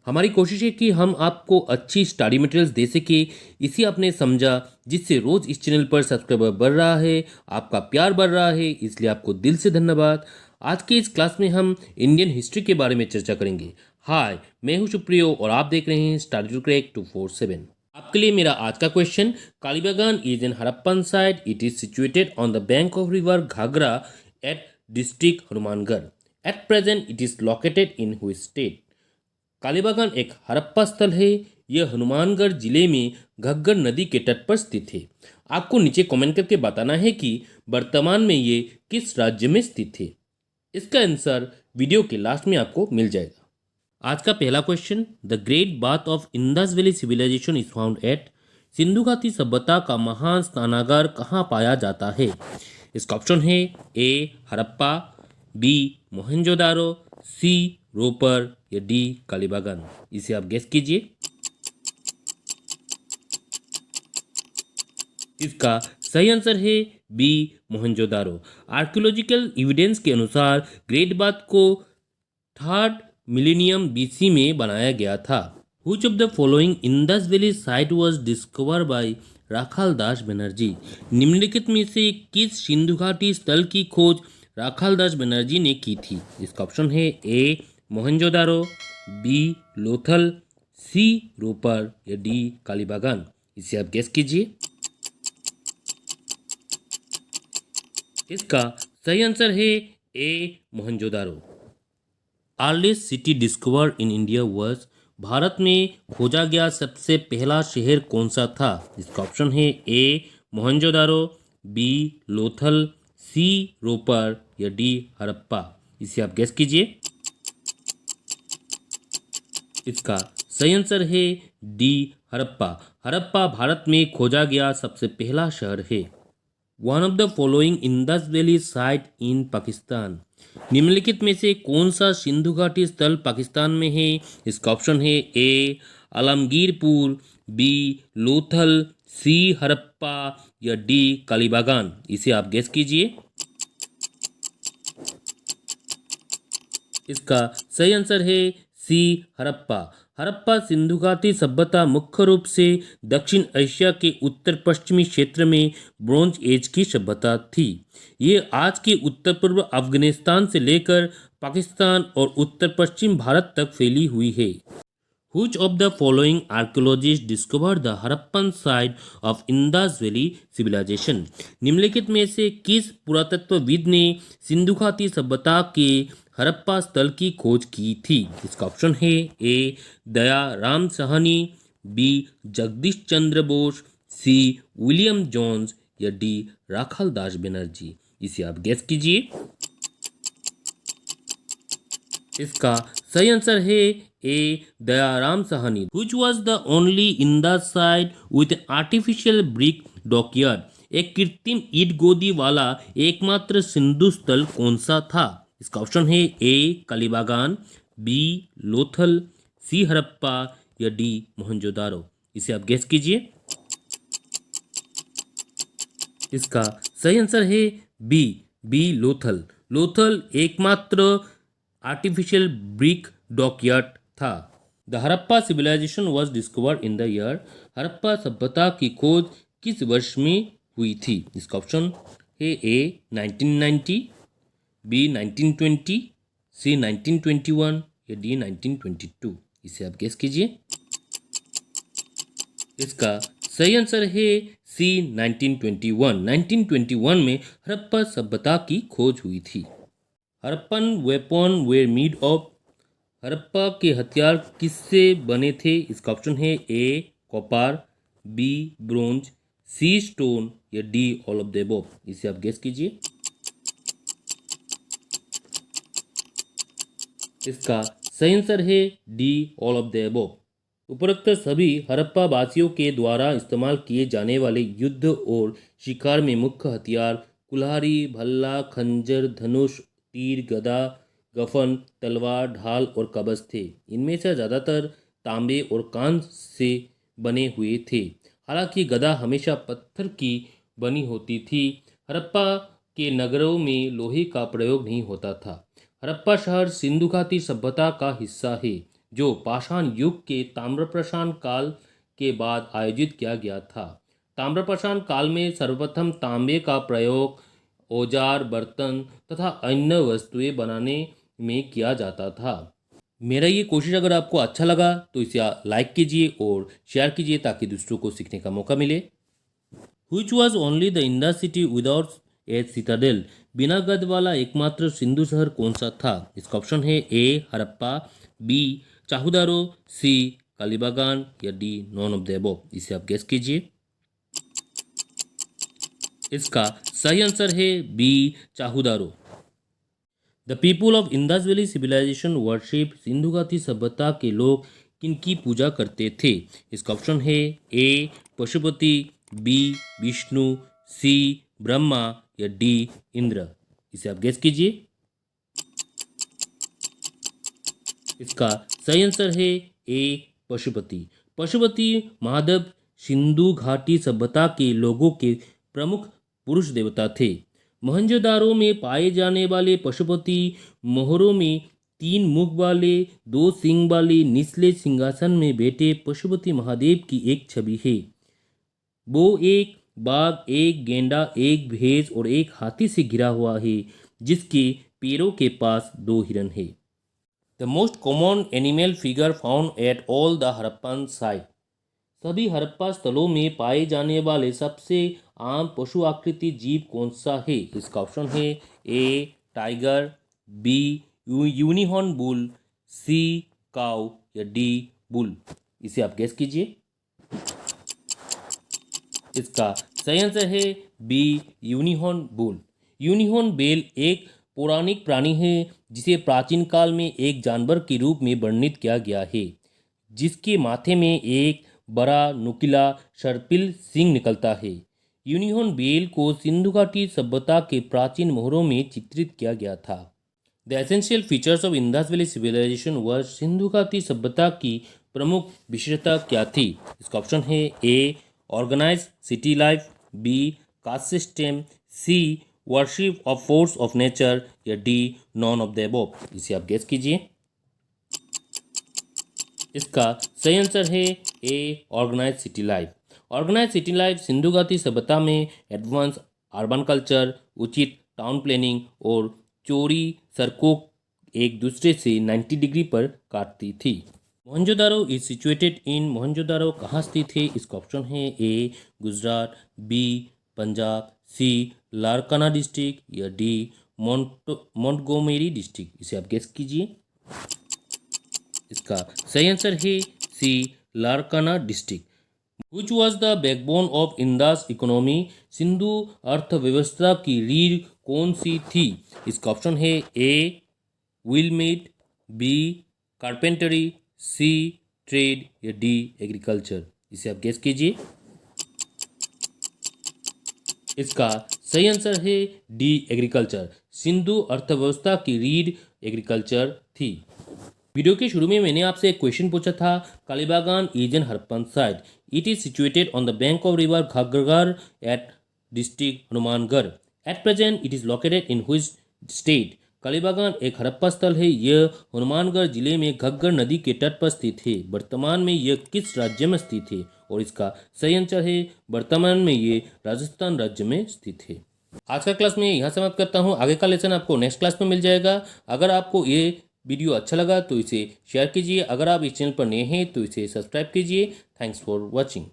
हमारी कोशिश है कि हम आपको अच्छी स्टडी मटेरियल्स दे सके। इसी आपने समझा, जिससे रोज़ इस चैनल पर सब्सक्राइबर बढ़ रहा है, आपका प्यार बढ़ रहा है, इसलिए आपको दिल से धन्यवाद। आज के इस क्लास में हम इंडियन हिस्ट्री के बारे में चर्चा करेंगे। हाय, मैं हूं सुप्रियो और आप देख रहे हैं स्टडी टू क्रैक 247। आपके लिए मेरा आज का question, Kalibangan is in Harappan site, it is situated on the bank of river Ghaghara at district Hanumangarh. At present it is located in which state. Kalibangan एक हड़प्पा स्थल है। यह हनुमानगढ़ जिले में घग्गर नदी के तट पर स्थित है। आपको नीचे कमेंट करके बताना है कि वर्तमान में ये किस राज्य में स्थित है। इसका आंसर वीडियो के लास्ट में आपको मिल जाएगा। आज का पहला question, the great bath of Indus valley civilisation is found at. सिंधु घाटी सभ्यता का महान स्नानागार कहाँ पाया जाता है? इसका ऑप्शन है ए हड़प्पा, बी मोहनजोदारो, सी रोपर या डी कालीबागान। इसे आप गेस कीजिए। इसका सही आंसर है बी मोहनजोदारो। आर्कियोलॉजिकल एविडेंस के अनुसार ग्रेट बाथ को 3rd मिलेनियम बीसी में बनाया गया था। Which of the following Indus valley site was discovered by Rakhal Das Banerjee? निम्नलिखित में से किस सिंधु घाटी स्थल की खोज राखाल दास बनर्जी ने की थी? इसका ऑप्शन है ए मोहनजोदारो, बी लोथल, सी रोपर या डी कालीबागान। इसे आप गेस कीजिए। इसका सही आंसर है A Mohenjodaro. Earliest city discover in India was. भारत में खोजा गया सबसे पहला शहर कौन सा था? इसका ऑप्शन है ए मोहनजोदारो, बी लोथल, सी रोपर या डी हड़प्पा। इसे आप गेस कीजिए। इसका सही आंसर है डी हड़प्पा। हड़प्पा भारत में खोजा गया सबसे पहला शहर है। One of the following Indus valley site in Pakistan. निम्नलिखित में से कौन सा सिंधु घाटी स्थल पाकिस्तान में है? इसका ऑप्शन है ए आलमगीरपुर, बी लोथल, सी हड़प्पा या डी कालीबागान। इसे आप गेस कीजिए। इसका सही आंसर है सी हड़प्पा। हड़प्पा सिंधु घाटी सभ्यता मुख्य रूप से दक्षिण एशिया के उत्तर पश्चिमी क्षेत्र में ब्रोंज एज की सभ्यता थी। ये आज के उत्तर पूर्व अफगानिस्तान से लेकर पाकिस्तान और उत्तर पश्चिम भारत तक फैली हुई है। Which of the following archaeologists discovered the Harappan site of Indus Valley civilization? निम्नलिखित में से किस पुरातत्वविद ने सिंधु घाटी सभ्यता के हड़प्पा स्थल की खोज की थी? इसका ऑप्शन है ए दया Ram Sahni, B Jagdish Chandra Bose, C William Jones या डी राखाल दास बनर्जी। इसे आप गेस कीजिए। इसका सही आंसर है ए Dayaram Sahni. Which was the only Indus site with an artificial brick dockyard? एक कृत्रिम ईंट गोदी वाला एकमात्र सिंधु स्थल कौन सा था? इसका ऑप्शन है ए कालीबागान, बी लोथल, सी हड़प्पा या डी मोहनजोदारो। इसे आप गेस कीजिए। इसका सही आंसर है बी लोथल। लोथल एकमात्र आर्टिफिशियल ब्रिक डॉकयार्ड था। The Harappa civilisation was discovered in the year. Harappa सभ्यता की खोज किस वर्ष में हुई थी? इसका ऑप्शन है ए 1990, बी 1920, सी 1921 या डी 1922। इसे आप गेस कीजिए। इसका सही आंसर है सी 1921। 1921 में हड़प्पा सभ्यता की खोज हुई थी। Harappan weapon were made of. Harappa के हथियार किससे बने थे? इसका ऑप्शन है ए कॉपर, बी ब्रोंज, सी स्टोन या D all of the above. इसे आप गेस कीजिए। इसका सही आंसर है D all of the above. उपरोक्त सभी हड़प्पा वासियों के द्वारा इस्तेमाल किए जाने वाले युद्ध और शिकार में मुख्य हथियार कुल्हाड़ी, भल्ला, खंजर, धनुष, तीर, गदा, गफन, तलवार, ढाल और कवच थे। इनमें से ज़्यादातर तांबे और कांस्य से बने हुए थे। हालांकि गदा हमेशा पत्थर की बनी होती थी। हड़प्पा के नगरों में लोहे का प्रयोग नहीं होता था। हड़प्पा शहर सिंधु घाटी सभ्यता का हिस्सा है, जो पाषाण युग के ताम्रप्रशान काल के बाद आयोजित किया गया था। ताम्रप्रशान काल में सर्वप्रथम तांबे का प्रयोग औजार, बर्तन तथा अन्य वस्तुएं बनाने में किया जाता था। मेरा ये कोशिश अगर आपको अच्छा लगा तो इसे लाइक कीजिए और शेयर कीजिए ताकि दूसरों को सीखने का मौका मिले। Which was only the Indus city without a citadel? बिना गढ़ वाला एकमात्र सिंधु शहर कौन सा था? इसका ऑप्शन है ए हड़प्पा, बी चाहुदारो, सी कालीबागान या D none of the above. इसे आप गेस कीजिए। इसका सही आंसर है B Chanhudaro. The people of Indus valley civilization worship, Sindhu घाटी सभ्यता के लोग किनकी पूजा करते थे? इसका ऑप्शन है ए पशुपति, बी विष्णु, सी ब्रह्मा या डी इंद्र। इसे आप गेस कीजिए। इसका सही आंसर है ए पशुपति। पशुपति महादेव सिंधु घाटी सभ्यता के लोगों के प्रमुख पुरुष देवता थे। मोहनजोदारो में पाए जाने वाले पशुपति मोहरों में 3 मुख वाले 2 सिंग वाले निचले सिंहासन में बैठे पशुपति महादेव की एक छवि है। वो एक बाघ, एक गेंडा, एक भैंस और एक हाथी से घिरा हुआ है, जिसके पैरों के पास 2 हिरन है। The most common animal figure found at all the Harappan site, सभी हड़प्पा स्थलों में पाए जाने वाले सबसे आम पशु आकृति जीव कौन सा है? इसका ऑप्शन है ए टाइगर, बी यूनिहॉर्न बुल, सी काऊ या डी बुल। इसे आप गेस कीजिए। इसका सही आंसर है B unicorn bull. Unicorn bull एक पौराणिक प्राणी है जिसे प्राचीन काल में एक जानवर के रूप में वर्णित किया गया है, जिसके माथे में एक बड़ा नुकीला सर्पिल सिंह निकलता है। यूनिहॉर्न बेल को सिंधु घाटी सभ्यता के प्राचीन मोहरों में चित्रित किया गया था। The essential features of Indus valley civilization were, Sindhu घाटी सभ्यता की प्रमुख विशेषता क्या थी? इसका ऑप्शन है A organize city life, B caste system, C worship of force of nature या D none of the above. इसे आप गेस कीजिए। इसका सही आंसर है A organize city life. Organize city life Sindhu घाटी सभ्यता में एडवांस अर्बन कल्चर, उचित टाउन प्लानिंग और चौड़ी सड़कों एक दूसरे से 90 डिग्री पर काटती थी। Mohenjodaro is situated in, Mohenjodaro कहाँ स्थित है? इसका ऑप्शन है A Gujarat, B Punjab, C Larkana district या डी मोंटगोमेरी डिस्ट्रिक्ट। इसे आप गेस कीजिए। इसका सही आंसर है C Larkana district. Which was the backbone of Indus economy, Sindhu अर्थव्यवस्था की रीढ़ कौन सी थी? इसका ऑप्शन है A wheel made, B carpentry, C trade या डी एग्रीकल्चर। इसे आप गेस कीजिए। इसका सही आंसर है डी एग्रीकल्चर। सिंधु अर्थव्यवस्था की रीढ़ एग्रीकल्चर थी। वीडियो के शुरू में मैंने आपसे एक क्वेश्चन पूछा था, Kalibangan is an Harappan site, it is situated on the bank of river Ghaggar at district Hanumangarh. At present it is located in which state? Kalibangan एक हड़प्पा स्थल है, यह हनुमानगढ़ जिले में घग्गर नदी के तट पर स्थित है। वर्तमान में यह किस राज्य में स्थित है? और इसका सही आंसर है वर्तमान में ये राजस्थान राज्य में स्थित है। आज का क्लास में यहाँ समाप्त करता हूँ। आगे का लेसन आपको नेक्स्ट क्लास में मिल जाएगा। अगर आपको ये वीडियो अच्छा लगा तो इसे शेयर कीजिए। अगर आप इस चैनल पर नए हैं तो इसे सब्सक्राइब कीजिए। Thanks for watching.